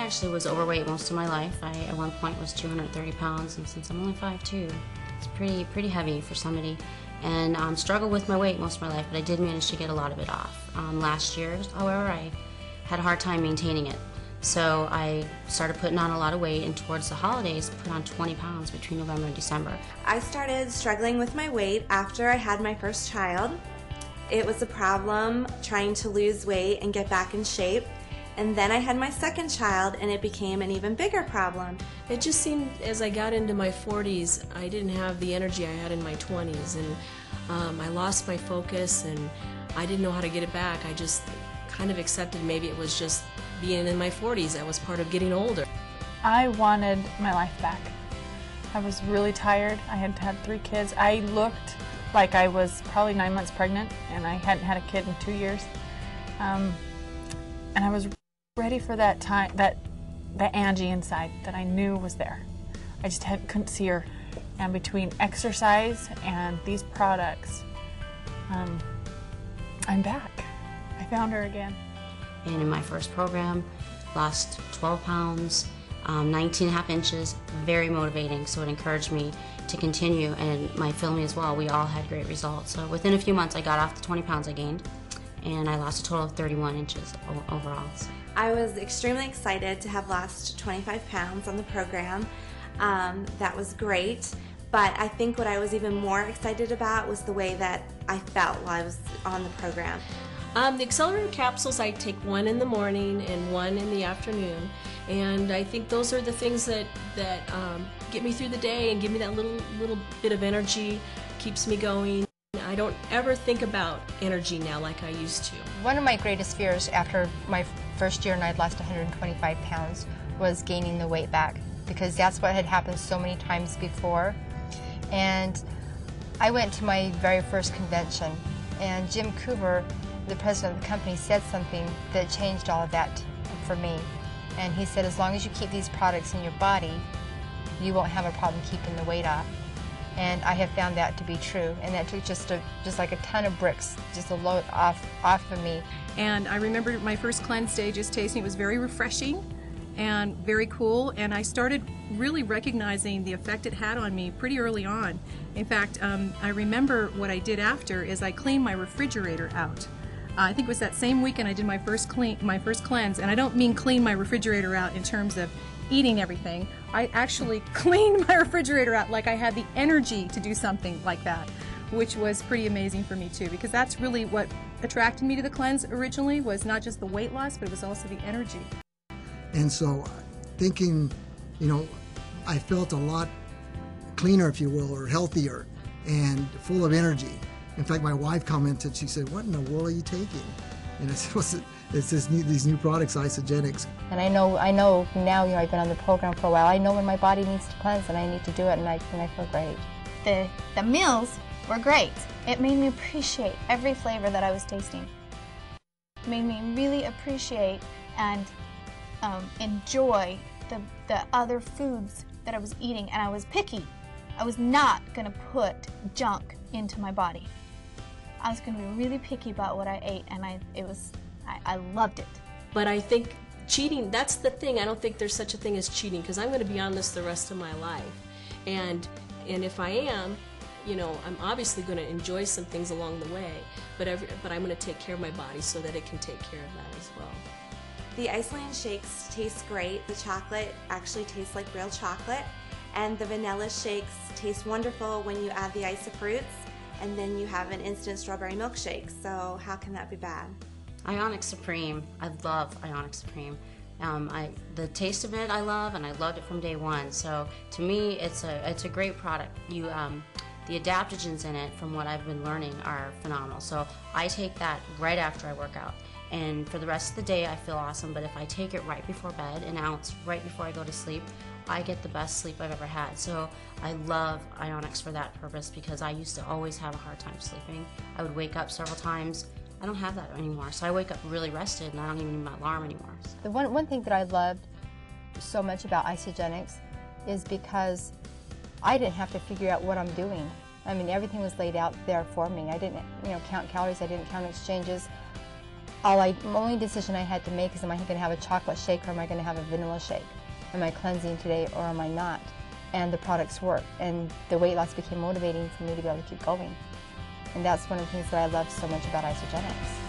actually was overweight most of my life. I, at one point, was 230 pounds, and since I'm only 5'2", it's pretty heavy for somebody. And struggled with my weight most of my life, but I did manage to get a lot of it off. Last year, however, I had a hard time maintaining it. So I started putting on a lot of weight, and towards the holidays, put on 20 pounds between November and December. I started struggling with my weight after I had my first child. It was a problem trying to lose weight and get back in shape. And then I had my second child, and it became an even bigger problem. It just seemed as I got into my 40s, I didn't have the energy I had in my 20s, and I lost my focus, and I didn't know how to get it back. I just kind of accepted maybe it was just being in my 40s. That was part of getting older. I wanted my life back. I was really tired. I had had 3 kids. I looked like I was probably 9 months pregnant, and I hadn't had a kid in 2 years. And I was ready for that time, that Angie inside that I knew was there. I just couldn't see her. And between exercise and these products, I'm back. I found her again. And in my first program, lost 12 pounds, 19.5 inches, very motivating, so it encouraged me to continue, and my family as well. We all had great results. So within a few months, I got off the 20 pounds I gained, and I lost a total of 31 inches overall. I was extremely excited to have lost 25 pounds on the program. That was great, but I think what I was even more excited about was the way that I felt while I was on the program. The accelerator capsules, I take one in the morning and one in the afternoon, and I think those are the things that get me through the day and give me that little bit of energy, keeps me going. I don't ever think about energy now like I used to. One of my greatest fears after my first year and I'd lost 125 pounds was gaining the weight back, because that's what had happened so many times before. And I went to my very first convention, and Jim Coover, the president of the company, said something that changed all of that for me. And he said, as long as you keep these products in your body, you won't have a problem keeping the weight off. And I have found that to be true, and that took just like a ton of bricks, just a load off of me. And I remember my first cleanse day just tasting, it was very refreshing and very cool, and I started really recognizing the effect it had on me pretty early on. In fact, I remember what I did after is I cleaned my refrigerator out. I think it was that same weekend I did my first cleanse, and I don't mean clean my refrigerator out in terms of eating everything. I actually cleaned my refrigerator out like I had the energy to do something like that, which was pretty amazing for me too, because that's really what attracted me to the cleanse originally, was not just the weight loss, but it was also the energy. And so thinking, you know, I felt a lot cleaner, if you will, or healthier and full of energy. In fact, my wife commented, she said, "What in the world are you taking?" And I said, "What's it? It's these new products, Isagenix." And I know now, you know, I've been on the program for a while. I know when my body needs to cleanse, and I need to do it, and I feel great. The meals were great. It made me appreciate every flavor that I was tasting. It made me really appreciate and enjoy the other foods that I was eating, and I was picky. I was not going to put junk into my body. I was going to be really picky about what I ate, and I loved it. But I think cheating, that's the thing. I don't think there's such a thing as cheating, because I'm going to be on this the rest of my life. And if I am, you know, I'm obviously going to enjoy some things along the way, but I'm going to take care of my body so that it can take care of that as well. The Iceland shakes taste great. The chocolate actually tastes like real chocolate, and the vanilla shakes taste wonderful when you add the Isofruits, and then you have an instant strawberry milkshake. So how can that be bad? Ionic Supreme. I love Ionic Supreme. The taste of it I love, and I loved it from day one. So to me, it's a great product. The adaptogens in it, from what I've been learning, are phenomenal. So I take that right after I work out, and for the rest of the day I feel awesome. But if I take it right before bed, an ounce right before I go to sleep, I get the best sleep I've ever had. So I love Ionics for that purpose, because I used to always have a hard time sleeping. I would wake up several times. I don't have that anymore, so I wake up really rested, and I don't even need my alarm anymore. The one thing that I loved so much about Isagenix is because I didn't have to figure out what I'm doing. I mean, everything was laid out there for me. I didn't, you know, count calories. I didn't count exchanges. only decision I had to make is, am I going to have a chocolate shake or am I going to have a vanilla shake? Am I cleansing today or am I not? And the products work, and the weight loss became motivating for me to be able to keep going. And that's one of the things that I love so much about Isagenix.